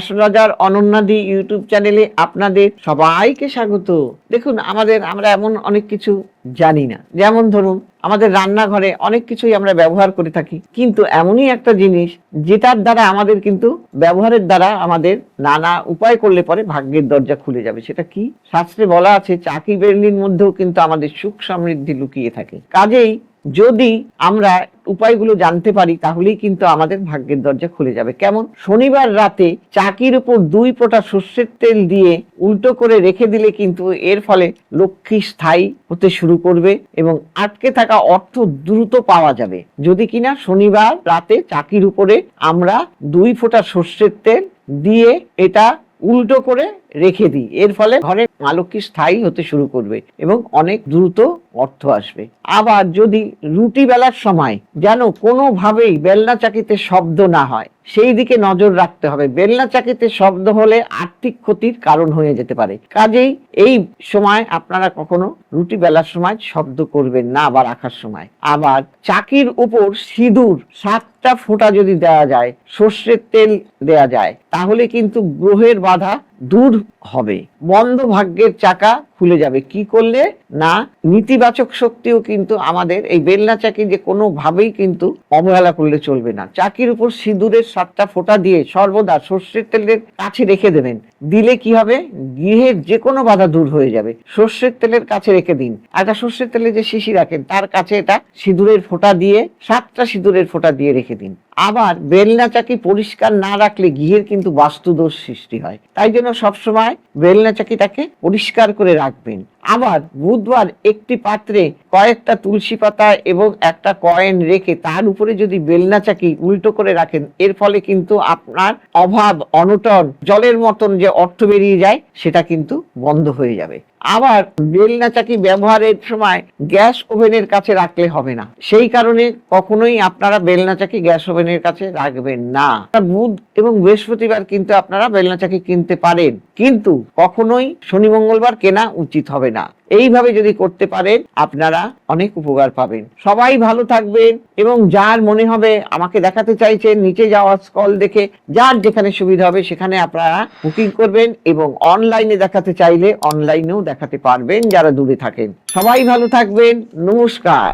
Fashion বাজার অনন্যাদি YouTube চ্যানেলে আপনাদের সবাইকে স্বাগত। দেখুন, আমরা এমন অনেক কিছু জানি না। যেমন ধরুন, আমাদের রান্নাঘরে অনেক কিছুই আমরা ব্যবহার করে থাকি, কিন্তু এমনই একটা জিনিস যেটার দ্বারা আমাদের কিন্তু ব্যবহারের দ্বারা আমাদের নানা উপায় করলে পরে ভাগ্যের দরজা খুলে যাবে। সেটা কি? শাস্ত্রে বলা আছে চাকি বেলনির মধ্যেও কিন্তু আমাদের সুখ সমৃদ্ধি লুকিয়ে থাকে। কাজেই যদি আমরা উপায়গুলো জানতে পারি তাহলেই কিন্তু আমাদের ভাগ্যের দরজা খুলে যাবে। কেমন? শনিবার রাতে চাকির উপর 2 ফোঁটা সর্ষের তেল দিয়ে উল্টো করে রেখে দিলে কিন্তু এর ফলে লক্ষ্মী স্থায়ী হতে শুরু করবে এবং আটকে থাকা অর্থ দ্রুত পাওয়া যাবে। যদি কিনা শনিবার রাতে চাকির উপরে আমরা 2 ফোঁটা সর্ষের তেল দিয়ে এটা উল্টো করে রেখে দিই, এর ফলে ঘরে মা লক্ষ্মী স্থায়ী হতে শুরু করবে এবং অনেক দ্রুত অর্থ আসবে। আবার যদি রুটি বেলার সময় যেন কোনোভাবেই বেলনা চাকিতে শব্দ না হয়, সেই দিকে নজর রাখতে হবে। বেলনা চাকিতে শব্দ হলে আর্থিক ক্ষতির কারণ হয়ে যেতে পারে। কাজেই এই সময় আপনারা কখনো রুটি বেলার সময় শব্দ করবেন না বা রাখার সময়। আবার চাকির উপর সিঁদুর 7টা ফোঁটা যদি দেওয়া যায়, সর্ষের তেল দেওয়া যায়, তাহলে কিন্তু গ্রহের বাধা দূর হবে, বন্ধ ভাগ্যের চাকা খুলে যাবে। কি করলে? না, নেতিবাচক শক্তিও কিন্তু আমাদের এই বেলনা চাকি যে কোনোভাবেই কিন্তু অবহেলা করলে চলবে না। চাকির উপর সিঁদুরের 7টা ফোঁটা দিয়ে সর্বদা সর্ষের তেলের কাছে রেখে দেবেন। দিলে কি হবে? গৃহের যে কোনো বাধা দূর হয়ে যাবে। সর্ষের তেলের কাছে রেখে দিন। একটা সর্ষের তেলে যে শিশি রাখেন তার কাছে এটা সিঁদুরের ফোঁটা দিয়ে 7টা সিঁদুরের ফোঁটা দিয়ে রেখে দিন। আবার বেলনা চাকি পরিষ্কার না রাখলে গৃহের কিন্তু বাস্তুদোষ সৃষ্টি হয়। তাই জন্য সবসময় বেলনা চাকিটাকে পরিষ্কার করে রাখবেন। আবার বুধবার একটি পাত্রে কয়েকটা তুলসী পাতা এবং একটা কয়েন রেখে তার উপরে যদি বেলনা চাকি উল্টো করে রাখেন, এর ফলে কিন্তু আপনার অভাব অনটন জলের মতন যে অর্থ বেরিয়ে যায় সেটা কিন্তু বন্ধ হয়ে যাবে। আবার বেলনা চাকি ব্যবহারের সময় গ্যাস ওভেনের কাছে রাখলে হবে না। সেই কারণে কখনোই আপনারা বেলনা চাকি গ্যাস ওভেনের কাছে রাখবেন না। বুধ এবং বৃহস্পতিবার কিন্তু আপনারা বেলনা চাকি কিনতে পারেন, কিন্তু কখনোই শনি মঙ্গলবার কেনা উচিত হবে না। এইভাবে যদি করতে পারেন আপনারা অনেক উপকার পাবেন। সবাই ভালো থাকবেন এবং যার মনে হবে আমাকে দেখাতে চাইছেন, নিচে যাওয়া স্ক্রল দেখে যার যেখানে সুবিধা হবে সেখানে আপনারা বুকিং করবেন এবং অনলাইনে দেখাতে চাইলে অনলাইনেও দেখাতে পারবেন যারা দূরে থাকেন। সবাই ভালো থাকবেন। নমস্কার।